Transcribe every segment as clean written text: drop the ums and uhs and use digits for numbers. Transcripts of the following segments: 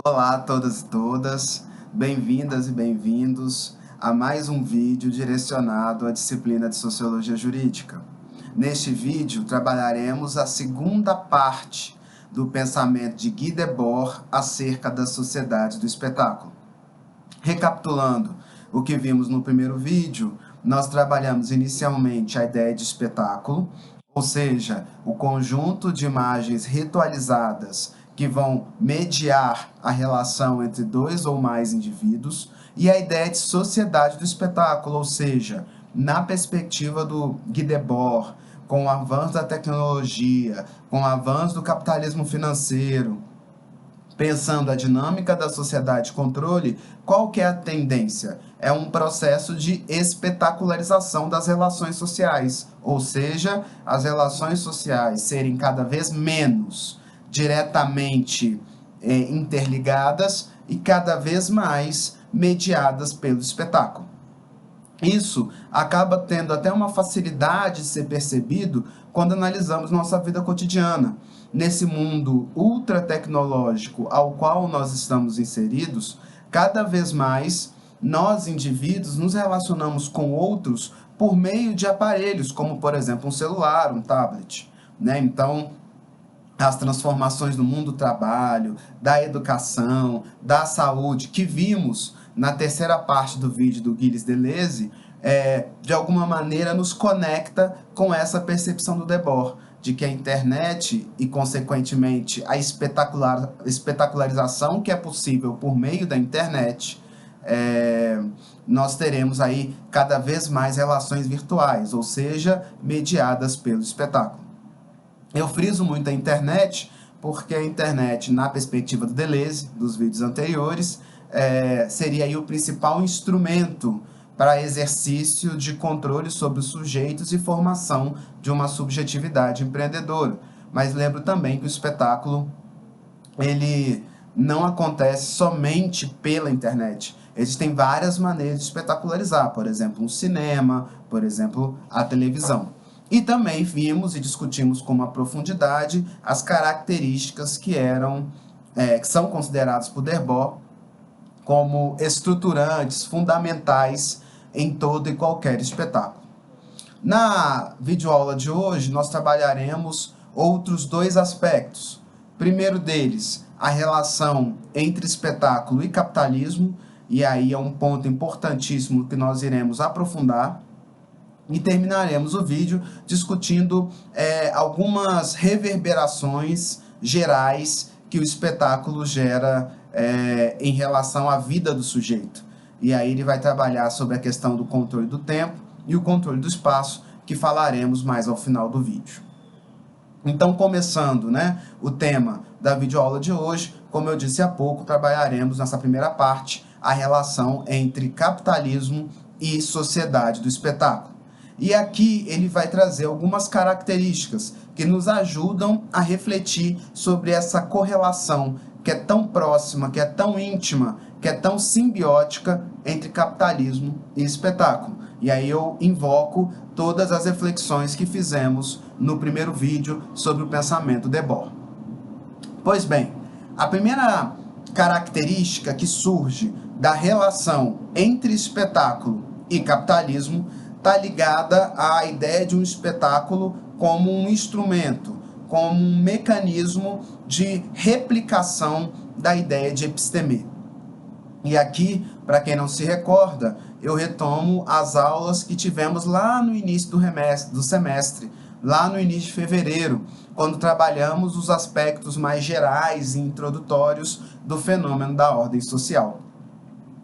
Olá a todas e todas, bem-vindas e bem-vindos a mais um vídeo direcionado à disciplina de Sociologia Jurídica. Neste vídeo, trabalharemos a segunda parte do pensamento de Guy Debord acerca da sociedade do espetáculo. Recapitulando o que vimos no primeiro vídeo, nós trabalhamos inicialmente a ideia de espetáculo, ou seja, o conjunto de imagens ritualizadas que vão mediar a relação entre dois ou mais indivíduos, e a ideia de sociedade do espetáculo, ou seja, na perspectiva do Guy Debord, com o avanço da tecnologia, com o avanço do capitalismo financeiro, pensando a dinâmica da sociedade de controle, qual que é a tendência? É um processo de espetacularização das relações sociais, ou seja, as relações sociais serem cada vez menos diretamente interligadas e cada vez mais mediadas pelo espetáculo. Isso acaba tendo até uma facilidade de ser percebido quando analisamos nossa vida cotidiana. Nesse mundo ultra tecnológico ao qual nós estamos inseridos, cada vez mais nós, indivíduos, nos relacionamos com outros por meio de aparelhos, como, por exemplo, um celular, um tablet, né? Então, as transformações no mundo do trabalho, da educação, da saúde, que vimos na terceira parte do vídeo do Gilles Deleuze, de alguma maneira nos conecta com essa percepção do Debord, de que a internet e, consequentemente, a espetacularização que é possível por meio da internet, nós teremos aí cada vez mais relações virtuais, ou seja, mediadas pelo espetáculo. Eu friso muito a internet, porque a internet, na perspectiva do Deleuze, dos vídeos anteriores, seria aí o principal instrumento para exercício de controle sobre os sujeitos e formação de uma subjetividade empreendedora. Mas lembro também que o espetáculo ele não acontece somente pela internet. Existem várias maneiras de espetacularizar, por exemplo, um cinema, por exemplo, a televisão. E também vimos e discutimos com uma profundidade as características que são consideradas por Debord como estruturantes, fundamentais em todo e qualquer espetáculo. Na videoaula de hoje, nós trabalharemos outros dois aspectos. Primeiro deles, a relação entre espetáculo e capitalismo, e aí é um ponto importantíssimo que nós iremos aprofundar. E terminaremos o vídeo discutindo algumas reverberações gerais que o espetáculo gera em relação à vida do sujeito. E aí ele vai trabalhar sobre a questão do controle do tempo e o controle do espaço, que falaremos mais ao final do vídeo. Então, começando, o tema da videoaula de hoje, como eu disse há pouco, trabalharemos nessa primeira parte a relação entre capitalismo e sociedade do espetáculo. E aqui ele vai trazer algumas características que nos ajudam a refletir sobre essa correlação que é tão próxima, que é tão íntima, que é tão simbiótica entre capitalismo e espetáculo. E aí eu invoco todas as reflexões que fizemos no primeiro vídeo sobre o pensamento Debord. Pois bem, a primeira característica que surge da relação entre espetáculo e capitalismo está ligada à ideia de um espetáculo como um instrumento, como um mecanismo de replicação da ideia de episteme. E aqui, para quem não se recorda, eu retomo as aulas que tivemos lá no início do semestre, lá no início de fevereiro, quando trabalhamos os aspectos mais gerais e introdutórios do fenômeno da ordem social.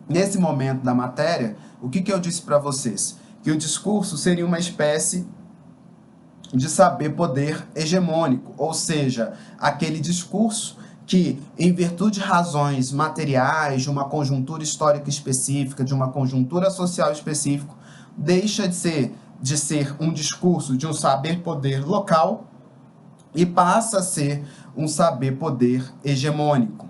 Nesse momento da matéria, o que eu disse para vocês? Que o discurso seria uma espécie de saber-poder hegemônico, ou seja, aquele discurso que, em virtude de razões materiais, de uma conjuntura histórica específica, de uma conjuntura social específica, deixa de ser um discurso de um saber-poder local e passa a ser um saber-poder hegemônico.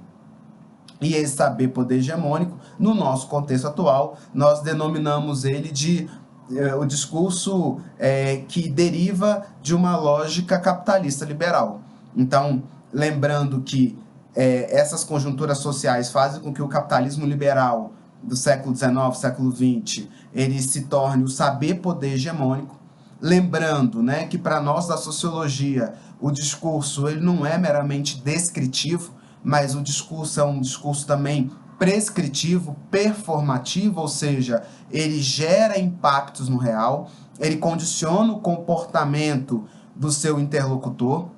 E esse saber-poder hegemônico, no nosso contexto atual, nós denominamos ele de o discurso que deriva de uma lógica capitalista liberal. Então, lembrando que essas conjunturas sociais fazem com que o capitalismo liberal do século XIX, século XX, ele se torne o saber-poder hegemônico. Lembrando, né, que para nós da sociologia, o discurso ele não é meramente descritivo, mas o discurso é um discurso também prescritivo, performativo, ou seja, ele gera impactos no real, ele condiciona o comportamento do seu interlocutor,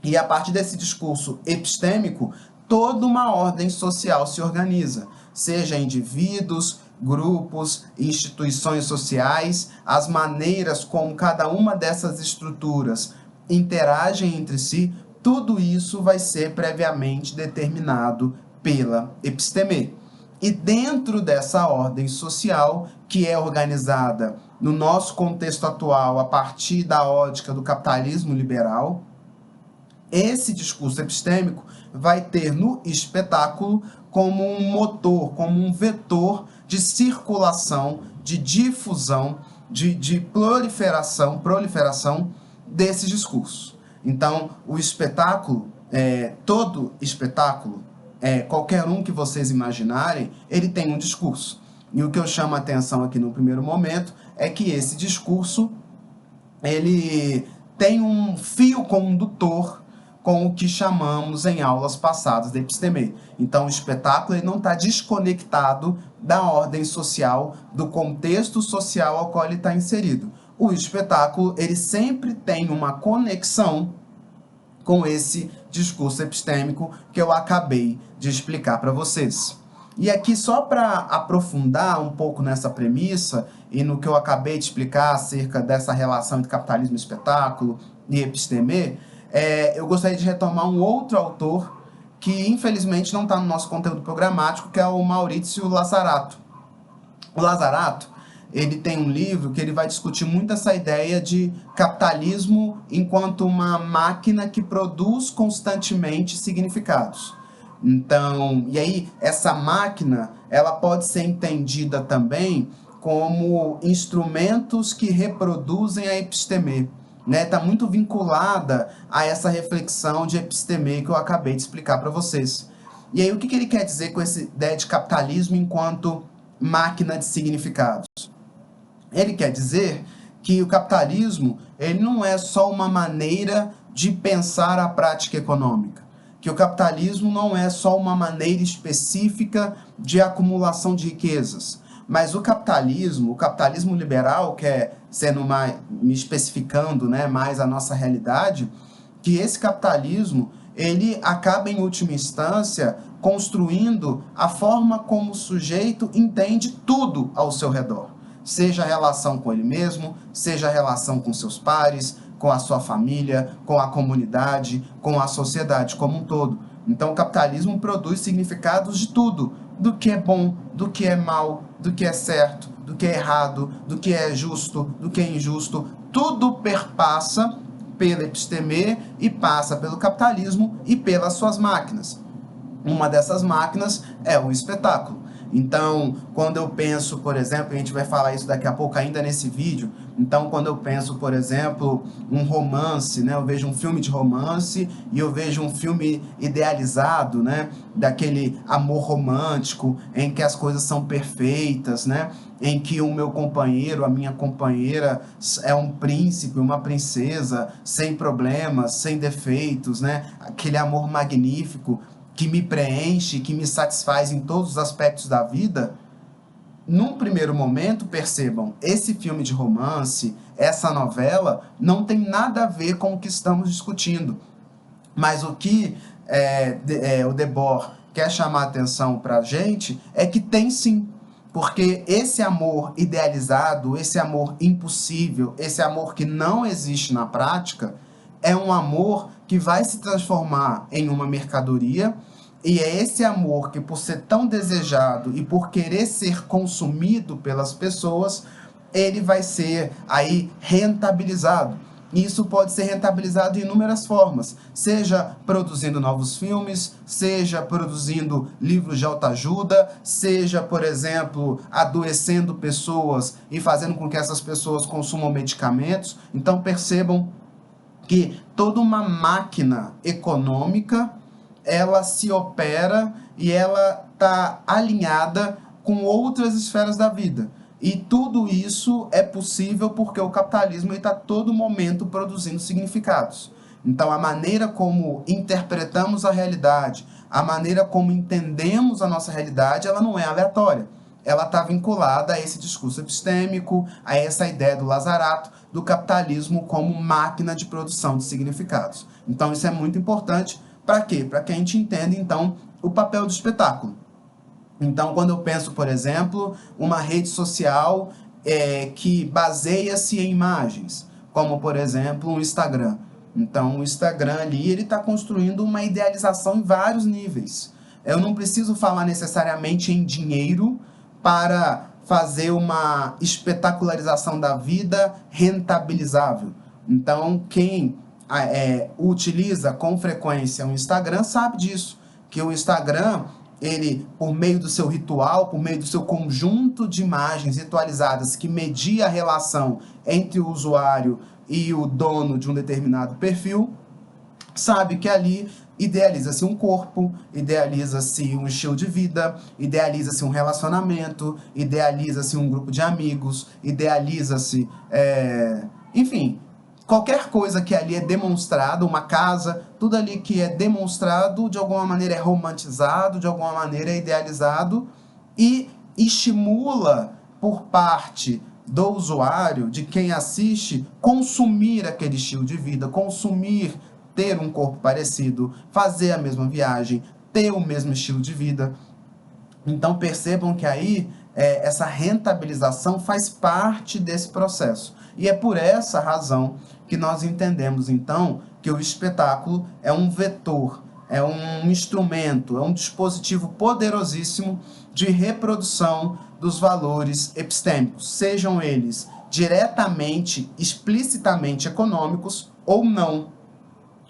e a partir desse discurso epistêmico, toda uma ordem social se organiza, seja indivíduos, grupos, instituições sociais, as maneiras como cada uma dessas estruturas interagem entre si, tudo isso vai ser previamente determinado pela episteme. E dentro dessa ordem social, que é organizada no nosso contexto atual a partir da ótica do capitalismo liberal, esse discurso epistêmico vai ter no espetáculo como um motor, como um vetor de circulação, de difusão, de proliferação desse discurso. Então, o espetáculo, todo espetáculo, qualquer um que vocês imaginarem, ele tem um discurso. E o que eu chamo a atenção aqui no primeiro momento é que esse discurso, ele tem um fio condutor com o que chamamos em aulas passadas da episteme. Então, o espetáculo ele não está desconectado da ordem social, do contexto social ao qual ele está inserido. O espetáculo ele sempre tem uma conexão com esse discurso epistêmico que eu acabei de explicar para vocês. E aqui, só para aprofundar um pouco nessa premissa e no que eu acabei de explicar acerca dessa relação entre capitalismo e espetáculo e episteme, eu gostaria de retomar um outro autor que, infelizmente, não está no nosso conteúdo programático, que é o Maurício Lazarato. O Lazarato, ele tem um livro que ele vai discutir muito essa ideia de capitalismo enquanto uma máquina que produz constantemente significados. Então, e aí, essa máquina, ela pode ser entendida também como instrumentos que reproduzem a episteme. Está muito vinculada a essa reflexão de episteme que eu acabei de explicar para vocês. E aí, o que ele quer dizer com essa ideia de capitalismo enquanto máquina de significados? Ele quer dizer que o capitalismo ele não é só uma maneira de pensar a prática econômica, que o capitalismo não é só uma maneira específica de acumulação de riquezas, mas o capitalismo liberal, que é sendo me especificando, né, mais a nossa realidade, que esse capitalismo ele acaba, em última instância, construindo a forma como o sujeito entende tudo ao seu redor. Seja a relação com ele mesmo, seja a relação com seus pares, com a sua família, com a comunidade, com a sociedade como um todo. Então, o capitalismo produz significados de tudo, do que é bom, do que é mal, do que é certo, do que é errado, do que é justo, do que é injusto. Tudo perpassa pela episteme e passa pelo capitalismo e pelas suas máquinas. Uma dessas máquinas é o espetáculo. Então, quando eu penso, por exemplo, a gente vai falar isso daqui a pouco ainda nesse vídeo, então quando eu penso, por exemplo, um romance, né, eu vejo um filme de romance e eu vejo um filme idealizado, né, daquele amor romântico, em que as coisas são perfeitas, né, em que o meu companheiro, a minha companheira é um príncipe, uma princesa, sem problemas, sem defeitos, né, aquele amor magnífico, que me preenche, que me satisfaz em todos os aspectos da vida. Num primeiro momento, percebam, esse filme de romance, essa novela, não tem nada a ver com o que estamos discutindo. Mas o que o Debord quer chamar a atenção para a gente é que tem sim. Porque esse amor idealizado, esse amor impossível, esse amor que não existe na prática, é um amor que vai se transformar em uma mercadoria, e é esse amor que, por ser tão desejado e por querer ser consumido pelas pessoas, ele vai ser aí rentabilizado. E isso pode ser rentabilizado de inúmeras formas, seja produzindo novos filmes, seja produzindo livros de autoajuda, seja, por exemplo, adoecendo pessoas e fazendo com que essas pessoas consumam medicamentos. Então percebam que toda uma máquina econômica ela se opera e ela está alinhada com outras esferas da vida. E tudo isso é possível porque o capitalismo está a todo momento produzindo significados. Então, a maneira como interpretamos a realidade, a maneira como entendemos a nossa realidade, ela não é aleatória. Ela está vinculada a esse discurso epistêmico, a essa ideia do Lazarato, do capitalismo como máquina de produção de significados. Então, isso é muito importante. Para quê? Para que a gente entenda, então, o papel do espetáculo. Então, quando eu penso, por exemplo, uma rede social que baseia-se em imagens, como, por exemplo, um Instagram. Então, o Instagram ali, ele está construindo uma idealização em vários níveis. Eu não preciso falar necessariamente em dinheiro para fazer uma espetacularização da vida rentabilizável. Então, quem utiliza com frequência o Instagram sabe disso, que o Instagram, ele, por meio do seu ritual, por meio do seu conjunto de imagens ritualizadas que media a relação entre o usuário e o dono de um determinado perfil, sabe que ali idealiza-se um corpo, idealiza-se um estilo de vida, idealiza-se um relacionamento, idealiza-se um grupo de amigos, idealiza-se, enfim, qualquer coisa que ali é demonstrado, uma casa, tudo ali que é demonstrado, de alguma maneira é romantizado, de alguma maneira é idealizado e estimula por parte do usuário, de quem assiste, consumir aquele estilo de vida, consumir, ter um corpo parecido, fazer a mesma viagem, ter o mesmo estilo de vida. Então percebam que aí essa rentabilização faz parte desse processo. E é por essa razão que nós entendemos, então, que o espetáculo é um vetor, é um instrumento, é um dispositivo poderosíssimo de reprodução dos valores epistêmicos, sejam eles diretamente, explicitamente econômicos ou não.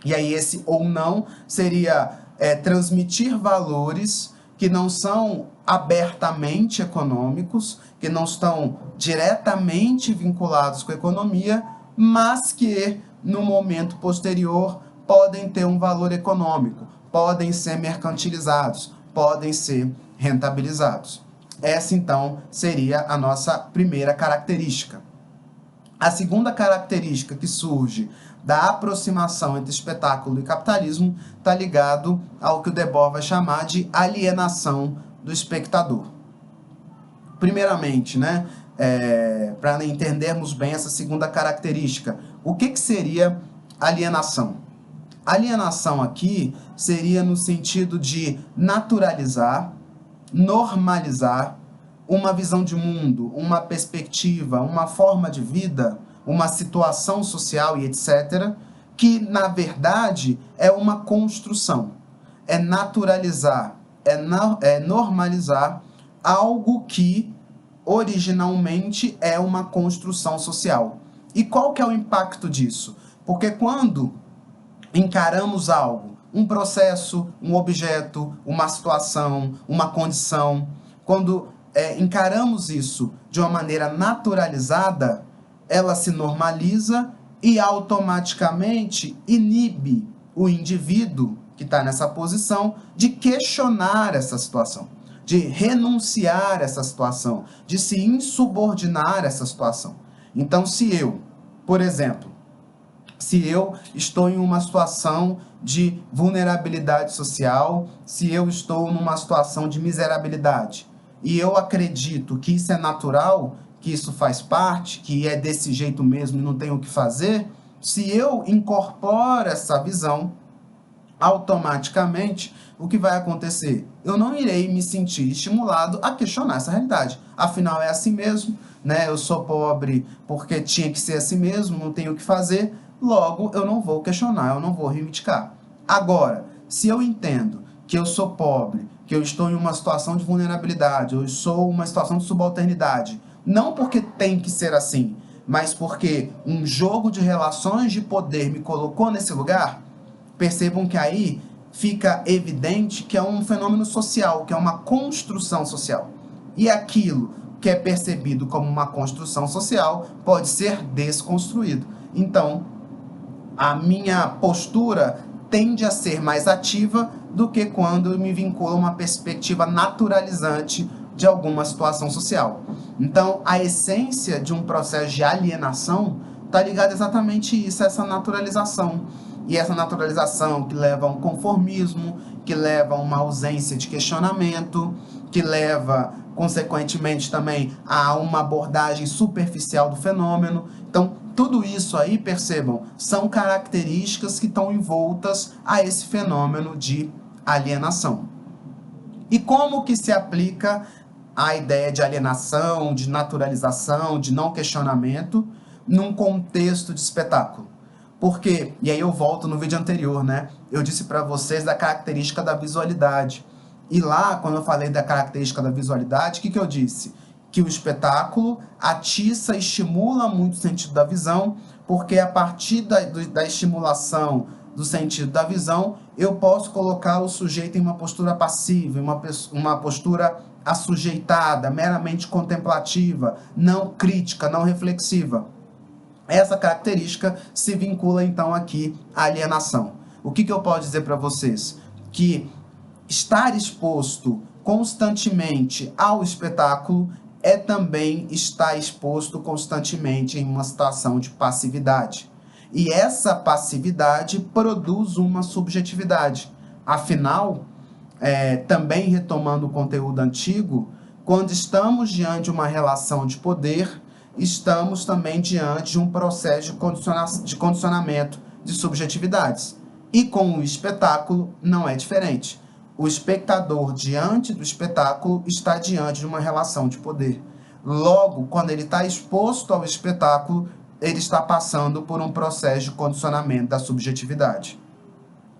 E aí esse ou não seria transmitir valores que não são abertamente econômicos, que não estão diretamente vinculados com a economia, mas que no momento posterior podem ter um valor econômico, podem ser mercantilizados, podem ser rentabilizados. Essa então seria a nossa primeira característica. A segunda característica que surge da aproximação entre espetáculo e capitalismo está ligado ao que o Debord vai chamar de alienação do espectador. Primeiramente, para entendermos bem essa segunda característica, o que seria alienação? Alienação aqui seria no sentido de naturalizar, normalizar uma visão de mundo, uma perspectiva, uma forma de vida, uma situação social e etc., que, na verdade, é uma construção. É naturalizar, é normalizar algo que, originalmente, é uma construção social. E qual que é o impacto disso? Porque quando encaramos algo, um processo, um objeto, uma situação, uma condição, quando encaramos isso de uma maneira naturalizada, ela se normaliza e automaticamente inibe o indivíduo que está nessa posição de questionar essa situação, de renunciar a essa situação, de se insubordinar a essa situação. Então, se eu, por exemplo, se eu estou em uma situação de vulnerabilidade social, se eu estou numa situação de miserabilidade, e eu acredito que isso é natural, que isso faz parte, que é desse jeito mesmo e não tem o que fazer, se eu incorporo essa visão, automaticamente, o que vai acontecer? Eu não irei me sentir estimulado a questionar essa realidade. Afinal, é assim mesmo, eu sou pobre porque tinha que ser assim mesmo, não tenho o que fazer, logo eu não vou questionar, eu não vou reivindicar. Agora, se eu entendo que eu sou pobre, que eu estou em uma situação de vulnerabilidade, eu sou uma situação de subalternidade, não porque tem que ser assim, mas porque um jogo de relações de poder me colocou nesse lugar, percebam que aí fica evidente que é um fenômeno social, que é uma construção social. E aquilo que é percebido como uma construção social pode ser desconstruído. Então, a minha postura tende a ser mais ativa do que quando eu me vinculo a uma perspectiva naturalizante de alguma situação social. Então, a essência de um processo de alienação está ligada exatamente a isso, essa naturalização. E essa naturalização que leva a um conformismo, que leva a uma ausência de questionamento, que leva, consequentemente, também a uma abordagem superficial do fenômeno. Então, tudo isso aí, percebam, são características que estão envoltas a esse fenômeno de alienação. E como que se aplica a ideia de alienação, de naturalização, de não questionamento, num contexto de espetáculo? Porque, e aí eu volto no vídeo anterior, né? Eu disse para vocês da característica da visualidade. E lá, quando eu falei da característica da visualidade, o que eu disse? Que o espetáculo atiça e estimula muito o sentido da visão, porque a partir da estimulação do sentido da visão, eu posso colocar o sujeito em uma postura passiva, uma postura assujeitada, meramente contemplativa, não crítica, não reflexiva. Essa característica se vincula, então, aqui à alienação. O que eu posso dizer para vocês? Que estar exposto constantemente ao espetáculo é também estar exposto constantemente em uma situação de passividade. E essa passividade produz uma subjetividade. Afinal, também retomando o conteúdo antigo, quando estamos diante de uma relação de poder, estamos também diante de um processo de condicionamento de subjetividades. E com o espetáculo não é diferente. O espectador, diante do espetáculo, está diante de uma relação de poder. Logo, quando ele está exposto ao espetáculo, ele está passando por um processo de condicionamento da subjetividade.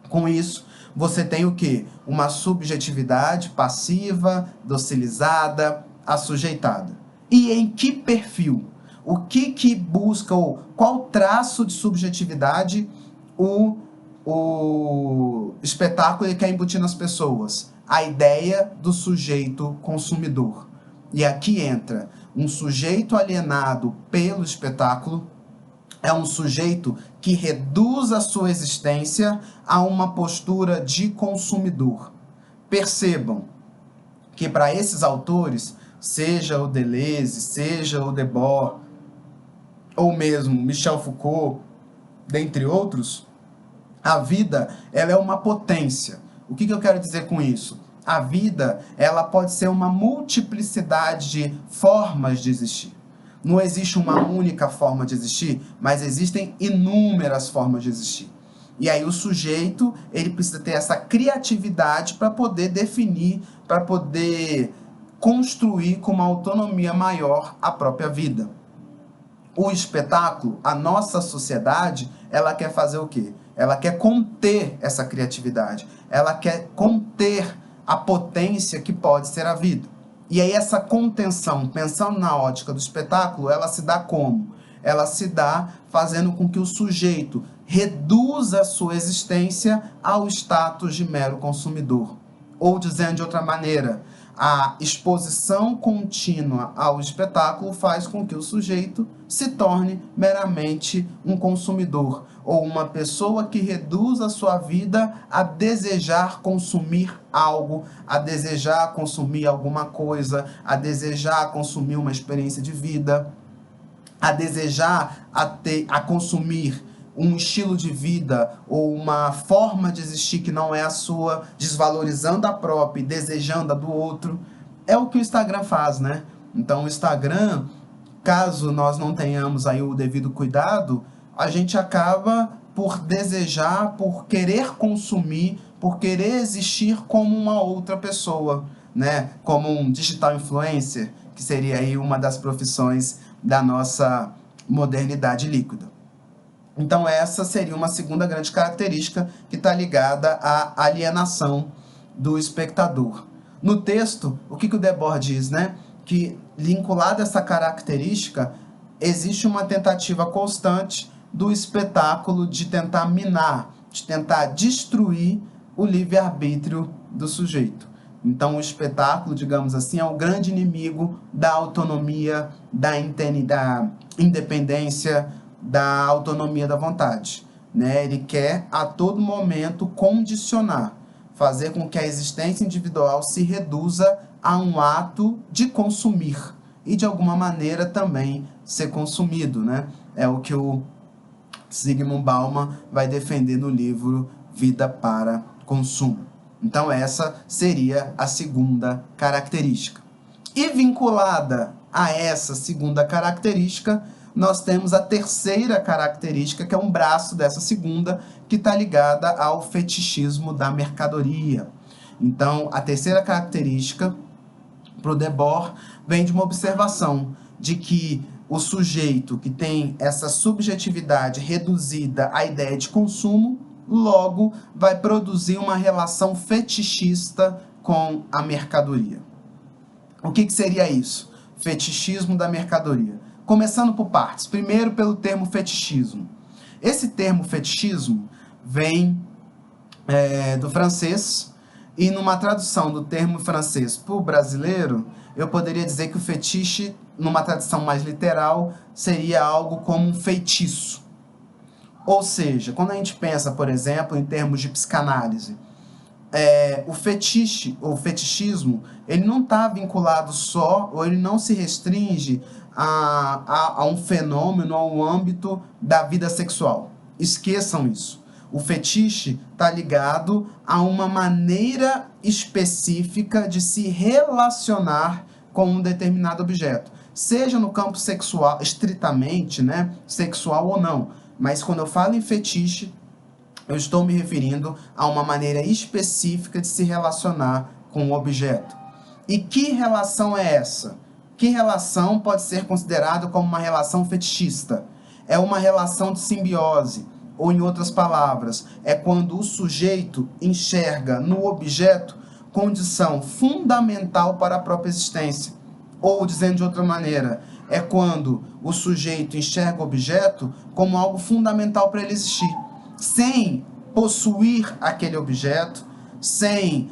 Com isso, você tem o quê? Uma subjetividade passiva, docilizada, assujeitada. E em que perfil? O que busca, ou qual traço de subjetividade o espetáculo quer embutir nas pessoas? A ideia do sujeito consumidor. E aqui entra um sujeito alienado pelo espetáculo, é um sujeito que reduz a sua existência a uma postura de consumidor. Percebam que para esses autores, seja o Deleuze, seja o Debord, ou mesmo Michel Foucault, dentre outros, a vida ela é uma potência. O que eu quero dizer com isso? A vida ela pode ser uma multiplicidade de formas de existir. Não existe uma única forma de existir, mas existem inúmeras formas de existir. E aí o sujeito ele precisa ter essa criatividade para poder definir, para poder construir com uma autonomia maior a própria vida. O espetáculo, a nossa sociedade, ela quer fazer o quê? Ela quer conter essa criatividade. Ela quer conter a potência que pode ser a vida. E aí essa contenção, pensando na ótica do espetáculo, ela se dá como? Ela se dá fazendo com que o sujeito reduza a sua existência ao status de mero consumidor. Ou dizendo de outra maneira, a exposição contínua ao espetáculo faz com que o sujeito se torne meramente um consumidor, ou uma pessoa que reduz a sua vida a desejar consumir algo, a desejar consumir alguma coisa, a desejar consumir uma experiência de vida, a desejar a consumir um estilo de vida ou uma forma de existir que não é a sua, desvalorizando a própria e desejando a do outro. É o que o Instagram faz, né? Então o Instagram, caso nós não tenhamos aí o devido cuidado, a gente acaba por desejar, por querer consumir, por querer existir como uma outra pessoa, né? Como um digital influencer, que seria aí uma das profissões da nossa modernidade líquida. Então essa seria uma segunda grande característica que está ligada à alienação do espectador. No texto, o que o Debord diz, né? Que vinculado a essa característica, existe uma tentativa constante do espetáculo de tentar minar, de tentar destruir o livre-arbítrio do sujeito. Então o espetáculo, digamos assim, é o grande inimigo da autonomia, da independência, da autonomia da vontade, né? Ele quer a todo momento condicionar. fazer com que a existência individual se reduza a um ato de consumir e, de alguma maneira, também ser consumido, né? É o que o Zygmunt Bauman vai defender no livro Vida para Consumo. Então, essa seria a segunda característica. E vinculada a essa segunda característica, nós temos a terceira característica, que é um braço dessa segunda, que está ligada ao fetichismo da mercadoria. Então, a terceira característica, para o Debord, vem de uma observação de que o sujeito que tem essa subjetividade reduzida à ideia de consumo, logo vai produzir uma relação fetichista com a mercadoria. O que seria isso? Fetichismo da mercadoria. Começando por partes. Primeiro, pelo termo fetichismo. Esse termo fetichismo vem do francês, e numa tradução do termo francês para o brasileiro, eu poderia dizer que o fetiche, numa tradução mais literal, seria algo como um feitiço. Ou seja, quando a gente pensa, por exemplo, em termos de psicanálise, o fetiche, ou fetichismo, ele não está vinculado só, ou ele não se restringe a um fenômeno, a um âmbito da vida sexual. Esqueçam isso. O fetiche está ligado a uma maneira específica de se relacionar com um determinado objeto. Seja no campo sexual, estritamente, né, sexual ou não. Mas quando eu falo em fetiche, eu estou me referindo a uma maneira específica de se relacionar com o objeto. E que relação é essa? Que relação pode ser considerada como uma relação fetichista? É uma relação de simbiose, ou em outras palavras, é quando o sujeito enxerga no objeto condição fundamental para a própria existência. Ou, dizendo de outra maneira, é quando o sujeito enxerga o objeto como algo fundamental para ele existir. Sem possuir aquele objeto, sem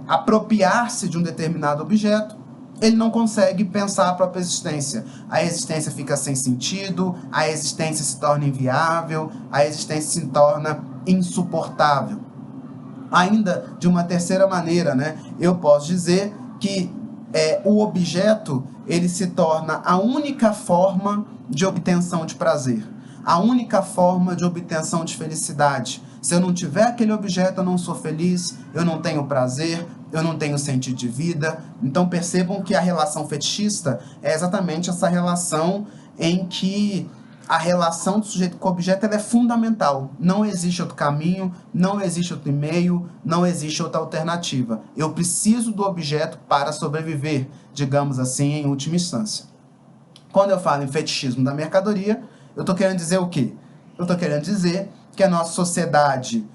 apropriar-se de um determinado objeto, ele não consegue pensar a própria existência. A existência fica sem sentido, a existência se torna inviável, a existência se torna insuportável. Ainda de uma terceira maneira, né, eu posso dizer que o objeto ele se torna a única forma de obtenção de prazer, a única forma de obtenção de felicidade. Se eu não tiver aquele objeto, eu não sou feliz, eu não tenho prazer, eu não tenho sentido de vida. Então percebam que a relação fetichista é exatamente essa relação em que a relação do sujeito com o objeto ela é fundamental. Não existe outro caminho, não existe outro meio, não existe outra alternativa. Eu preciso do objeto para sobreviver, digamos assim, em última instância. Quando eu falo em fetichismo da mercadoria, eu estou querendo dizer o quê? Eu estou querendo dizer que a nossa sociedade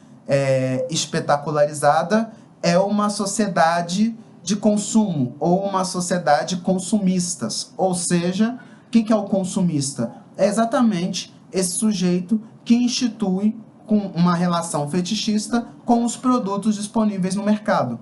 espetacularizada é uma sociedade de consumo, ou uma sociedade consumistas. Ou seja, o que é o consumista? É exatamente esse sujeito que institui com uma relação fetichista com os produtos disponíveis no mercado.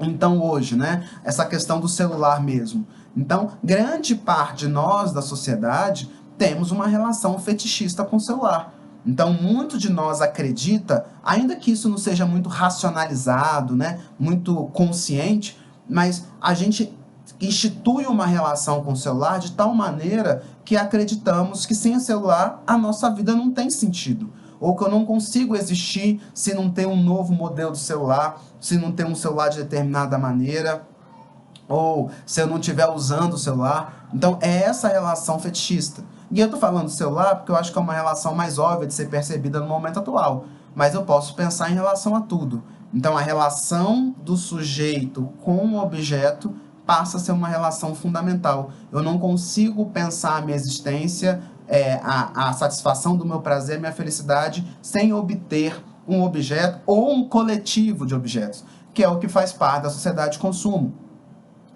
Então hoje, né, essa questão do celular mesmo. Então, grande parte de nós da sociedade temos uma relação fetichista com o celular. Então, muito de nós acredita, ainda que isso não seja muito racionalizado, né, muito consciente, mas a gente institui uma relação com o celular de tal maneira que acreditamos que sem o celular a nossa vida não tem sentido. Ou que eu não consigo existir se não ter um novo modelo de celular, se não ter um celular de determinada maneira, ou se eu não estiver usando o celular. Então, é essa relação fetichista. E eu estou falando do celular porque eu acho que é uma relação mais óbvia de ser percebida no momento atual. Mas eu posso pensar em relação a tudo. Então, a relação do sujeito com o objeto passa a ser uma relação fundamental. Eu não consigo pensar a minha existência, a satisfação do meu prazer, minha felicidade, sem obter um objeto ou um coletivo de objetos, que é o que faz parte da sociedade de consumo.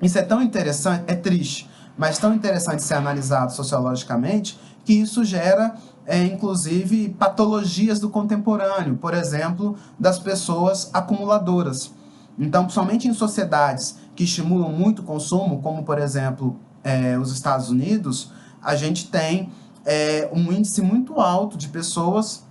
Isso é tão interessante, é triste, mas tão interessante ser analisado sociologicamente, que isso gera, inclusive, patologias do contemporâneo, por exemplo, das pessoas acumuladoras. Então, somente em sociedades que estimulam muito o consumo, como, por exemplo, os Estados Unidos, a gente tem um índice muito alto de pessoas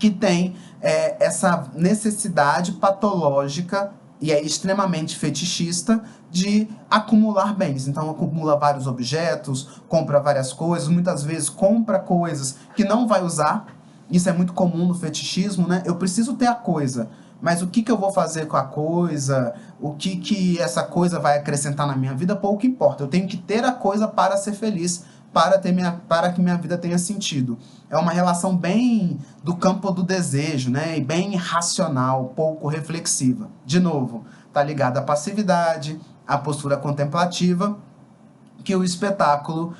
que tem essa necessidade patológica e é extremamente fetichista de acumular bens. Então acumula vários objetos, compra várias coisas, muitas vezes compra coisas que não vai usar. Isso é muito comum no fetichismo, né? Eu preciso ter a coisa, mas o que eu vou fazer com a coisa? O que essa coisa vai acrescentar na minha vida? Pouco importa. Eu tenho que ter a coisa para ser feliz, para que minha vida tenha sentido. É uma relação bem do campo do desejo, né? E bem racional, pouco reflexiva. De novo, está ligada à passividade, à postura contemplativa, que o espetáculo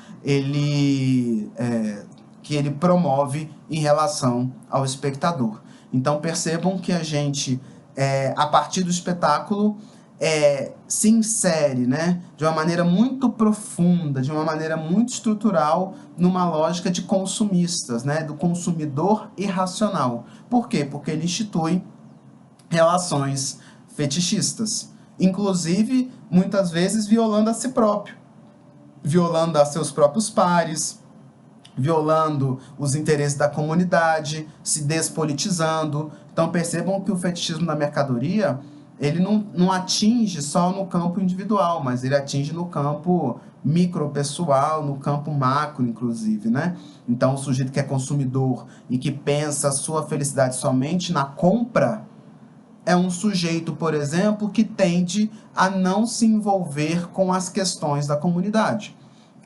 que ele promove em relação ao espectador. Então percebam que a gente, a partir do espetáculo, se insere, né, de uma maneira muito profunda, de uma maneira muito estrutural, numa lógica de consumistas, né, do consumidor irracional. Por quê? Porque ele institui relações fetichistas, inclusive, muitas vezes, violando a si próprio, violando a seus próprios pares, violando os interesses da comunidade, se despolitizando. Então percebam que o fetichismo da mercadoria, ele não atinge só no campo individual, mas ele atinge no campo micropessoal, no campo macro, inclusive, né? Então o sujeito que é consumidor e que pensa a sua felicidade somente na compra é um sujeito, por exemplo, que tende a não se envolver com as questões da comunidade.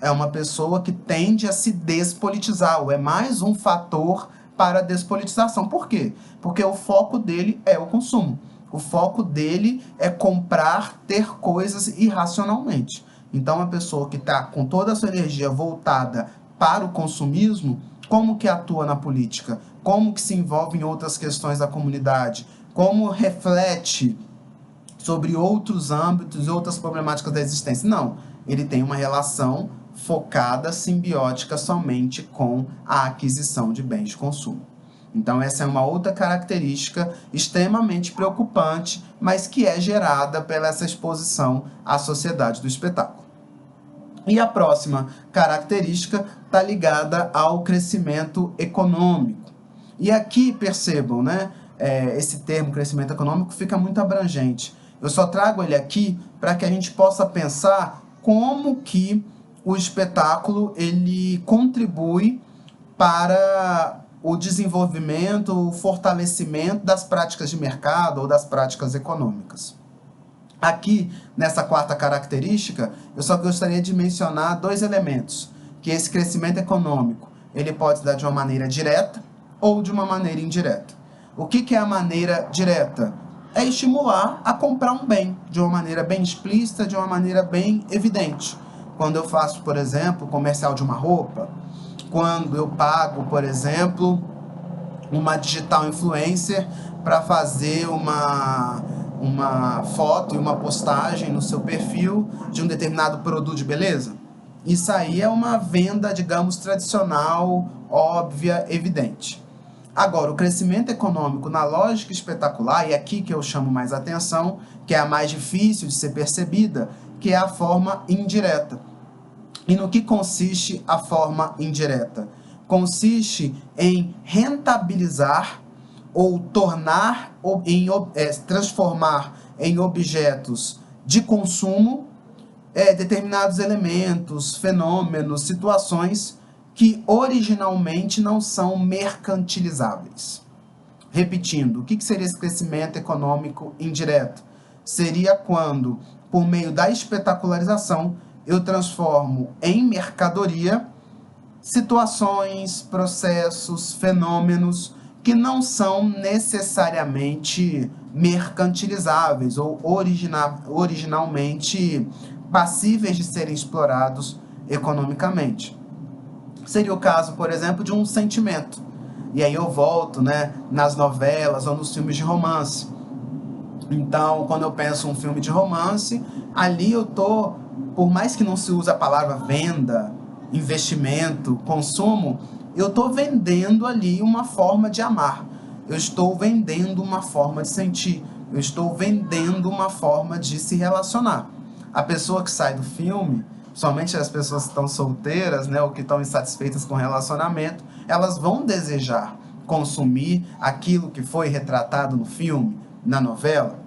É uma pessoa que tende a se despolitizar, ou é mais um fator para a despolitização. Por quê? Porque o foco dele é o consumo. O foco dele é comprar, ter coisas irracionalmente. Então, a pessoa que está com toda a sua energia voltada para o consumismo, como que atua na política? Como que se envolve em outras questões da comunidade? Como reflete sobre outros âmbitos e outras problemáticas da existência? Não, ele tem uma relação focada, simbiótica, somente com a aquisição de bens de consumo. Então essa é uma outra característica extremamente preocupante, mas que é gerada pela essa exposição à sociedade do espetáculo. E a próxima característica está ligada ao crescimento econômico. E aqui percebam, né, esse termo crescimento econômico fica muito abrangente. Eu só trago ele aqui para que a gente possa pensar como que o espetáculo ele contribui para o desenvolvimento, o fortalecimento das práticas de mercado ou das práticas econômicas. Aqui, nessa quarta característica, eu só gostaria de mencionar dois elementos, que esse crescimento econômico ele pode se dar de uma maneira direta ou de uma maneira indireta. O que é a maneira direta? É estimular a comprar um bem de uma maneira bem explícita, de uma maneira bem evidente. Quando eu faço, por exemplo, comercial de uma roupa, quando eu pago, por exemplo, uma digital influencer para fazer uma foto e uma postagem no seu perfil de um determinado produto de beleza. Isso aí é uma venda, digamos, tradicional, óbvia, evidente. Agora, o crescimento econômico na lógica espetacular, e é aqui que eu chamo mais atenção, que é a mais difícil de ser percebida, que é a forma indireta. E no que consiste a forma indireta? Consiste em rentabilizar ou transformar em objetos de consumo determinados elementos, fenômenos, situações que originalmente não são mercantilizáveis. Repetindo, o que seria esse crescimento econômico indireto? Seria quando, por meio da espetacularização, eu transformo em mercadoria situações, processos, fenômenos que não são necessariamente mercantilizáveis ou originalmente passíveis de serem explorados economicamente. Seria o caso, por exemplo, de um sentimento. E aí eu volto, né, nas novelas ou nos filmes de romance. Então, quando eu penso um filme de romance, ali eu tô, por mais que não se use a palavra venda, investimento, consumo, eu estou vendendo ali uma forma de amar. Eu estou vendendo uma forma de sentir. Eu estou vendendo uma forma de se relacionar. A pessoa que sai do filme, somente as pessoas que estão solteiras, né, ou que estão insatisfeitas com o relacionamento, elas vão desejar consumir aquilo que foi retratado no filme, na novela?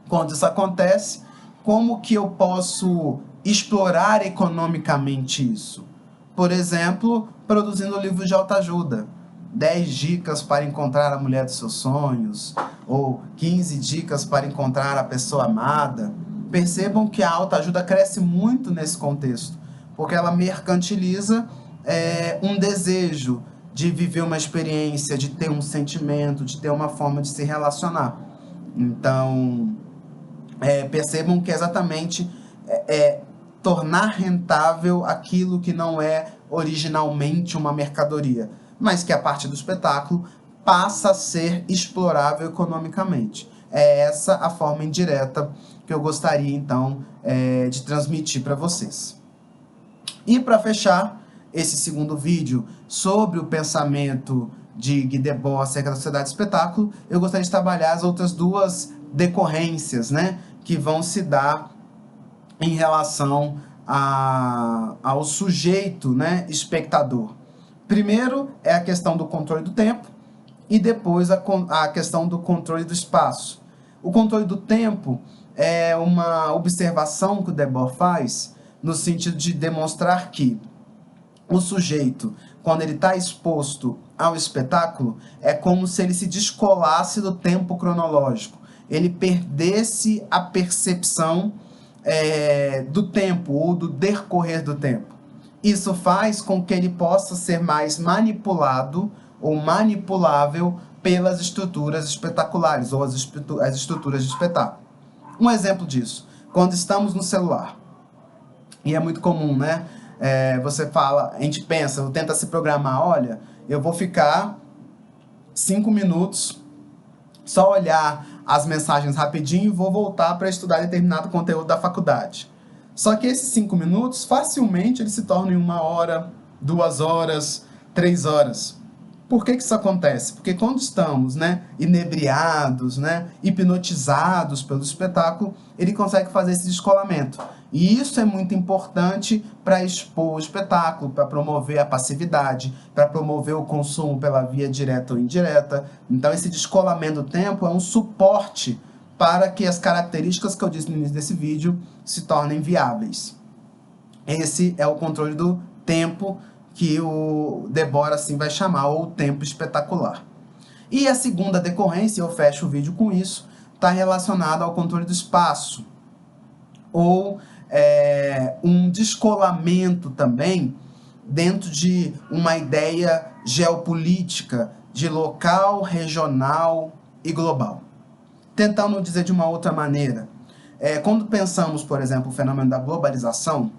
Quando isso acontece, como que eu posso explorar economicamente isso? Por exemplo, produzindo livros de autoajuda. 10 dicas para encontrar a mulher dos seus sonhos, ou 15 dicas para encontrar a pessoa amada. Percebam que a autoajuda cresce muito nesse contexto, porque ela mercantiliza um desejo de viver uma experiência, de ter um sentimento, de ter uma forma de se relacionar. Então, percebam que exatamente tornar rentável aquilo que não é originalmente uma mercadoria, mas que a partir do espetáculo passa a ser explorável economicamente. É essa a forma indireta que eu gostaria, então, de transmitir para vocês. E para fechar esse segundo vídeo sobre o pensamento de Guy Debord acerca da sociedade do espetáculo, eu gostaria de trabalhar as outras duas decorrências, né, que vão se dar em relação ao sujeito, né, espectador. Primeiro é a questão do controle do tempo e depois a questão do controle do espaço. O controle do tempo é uma observação que o Debord faz no sentido de demonstrar que o sujeito, quando ele está exposto ao espetáculo, é como se ele se descolasse do tempo cronológico. Ele perdesse a percepção do tempo ou do decorrer do tempo. Isso faz com que ele possa ser mais manipulado ou manipulável pelas estruturas espetaculares ou as estruturas de espetáculo. Um exemplo disso, quando estamos no celular, e é muito comum, né? Você fala, a gente pensa, tenta se programar, olha, eu vou ficar 5 minutos, só olhar as mensagens rapidinho e vou voltar para estudar determinado conteúdo da faculdade. Só que esses 5 minutos, facilmente, eles se tornam em 1 hora, 2 horas, 3 horas. Por que isso acontece? Porque quando estamos, né, inebriados, né, hipnotizados pelo espetáculo, ele consegue fazer esse descolamento. E isso é muito importante para expor o espetáculo, para promover a passividade, para promover o consumo pela via direta ou indireta. Então, esse descolamento do tempo é um suporte para que as características que eu disse no início desse vídeo se tornem viáveis. Esse é o controle do tempo que o Debord assim vai chamar, ou o tempo espetacular. E a segunda decorrência, eu fecho o vídeo com isso, está relacionada ao controle do espaço, ou um descolamento também dentro de uma ideia geopolítica de local, regional e global. Tentando dizer de uma outra maneira, quando pensamos, por exemplo, o fenômeno da globalização,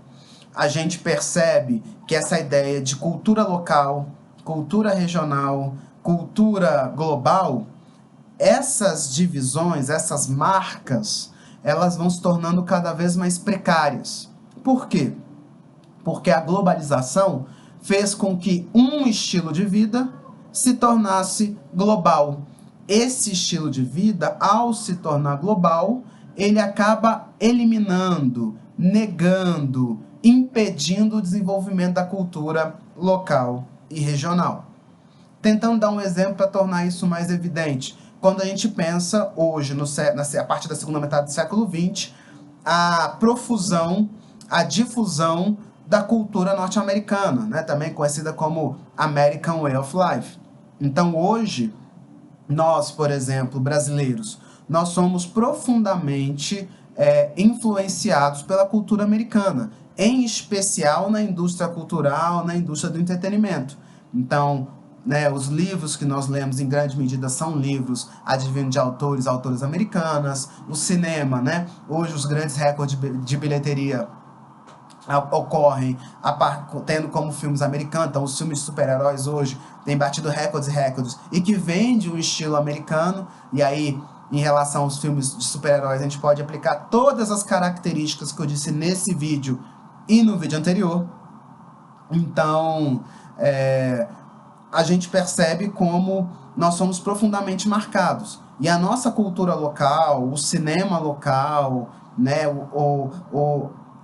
a gente percebe que essa ideia de cultura local, cultura regional, cultura global, essas divisões, essas marcas, elas vão se tornando cada vez mais precárias. Por quê? Porque a globalização fez com que um estilo de vida se tornasse global. Esse estilo de vida, ao se tornar global, ele acaba eliminando, negando, impedindo o desenvolvimento da cultura local e regional. Tentando dar um exemplo para tornar isso mais evidente. Quando a gente pensa hoje, a partir da segunda metade do século XX, a profusão, a difusão da cultura norte-americana, né? Também conhecida como American Way of Life. Então hoje, nós, por exemplo, brasileiros, nós somos profundamente influenciados pela cultura americana, em especial na indústria cultural, na indústria do entretenimento. Então, né, os livros que nós lemos em grande medida são livros advindo de autoras americanas. O cinema, né, hoje os grandes recordes de bilheteria ocorrem tendo como filmes americanos. Então os filmes de super-heróis hoje têm batido recordes e recordes, e que vêm de um estilo americano. E aí, em relação aos filmes de super-heróis, a gente pode aplicar todas as características que eu disse nesse vídeo e no vídeo anterior. Então, a gente percebe como nós somos profundamente marcados. E a nossa cultura local, o cinema local, né,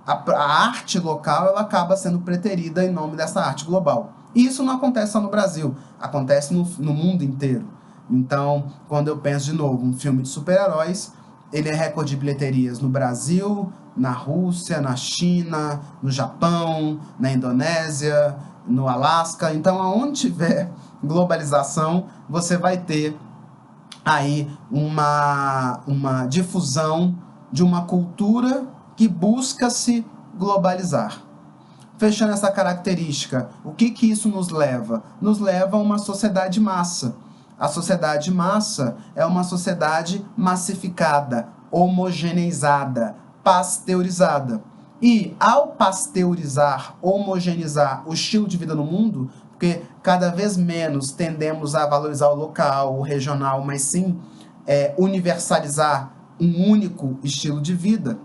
a arte local, ela acaba sendo preterida em nome dessa arte global. E isso não acontece só no Brasil, acontece no mundo inteiro. Então, quando eu penso de novo, um filme de super-heróis, ele é recorde de bilheterias no Brasil, na Rússia, na China, no Japão, na Indonésia, no Alasca. Então, aonde tiver globalização, você vai ter aí uma difusão de uma cultura que busca se globalizar. Fechando essa característica, o que isso nos leva? Nos leva a uma sociedade massa. A sociedade massa é uma sociedade massificada, homogeneizada, pasteurizada. E ao pasteurizar, homogeneizar o estilo de vida no mundo, porque cada vez menos tendemos a valorizar o local, o regional, mas sim universalizar um único estilo de vida,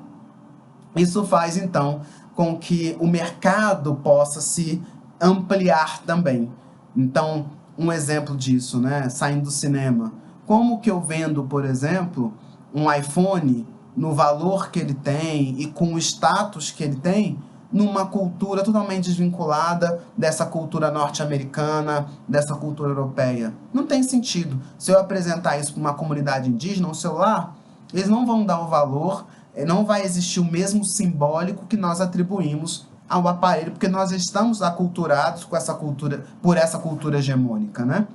isso faz então com que o mercado possa se ampliar também. Então, um exemplo disso, né, saindo do cinema, como que eu vendo, por exemplo, um iPhone no valor que ele tem e com o status que ele tem, numa cultura totalmente desvinculada dessa cultura norte-americana, dessa cultura europeia? Não tem sentido. Se eu apresentar isso para uma comunidade indígena, um celular, eles não vão dar o valor, não vai existir o mesmo simbólico que nós atribuímos ao aparelho, porque nós estamos aculturados com essa cultura, por essa cultura hegemônica, né?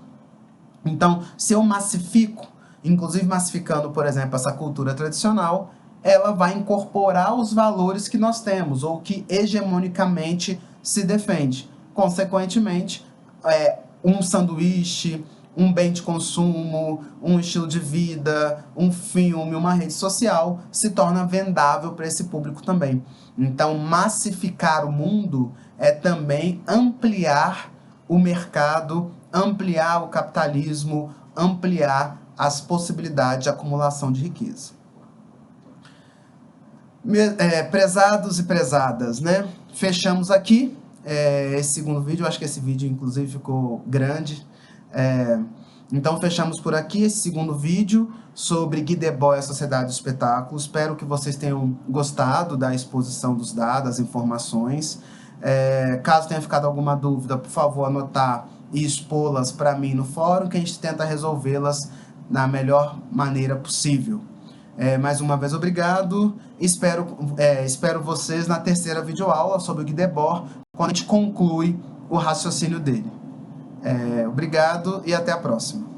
Então, se eu massifico, inclusive massificando, por exemplo, essa cultura tradicional, ela vai incorporar os valores que nós temos, ou que hegemonicamente se defende. Consequentemente, um sanduíche, um bem de consumo, um estilo de vida, um filme, uma rede social, se torna vendável para esse público também. Então, massificar o mundo é também ampliar o mercado, ampliar o capitalismo, ampliar as possibilidades de acumulação de riqueza. Prezados e prezadas, né? Fechamos aqui esse segundo vídeo. Eu acho que esse vídeo, inclusive, ficou grande. Então, fechamos por aqui esse segundo vídeo sobre Guy Debord e a Sociedade do Espetáculo. Espero que vocês tenham gostado da exposição dos dados, das informações. Caso tenha ficado alguma dúvida, por favor, anotar e expô-las para mim no fórum, que a gente tenta resolvê-las da melhor maneira possível. Mais uma vez, obrigado. Espero vocês na terceira videoaula sobre o Guy Debord, quando a gente conclui o raciocínio dele. Obrigado e até a próxima.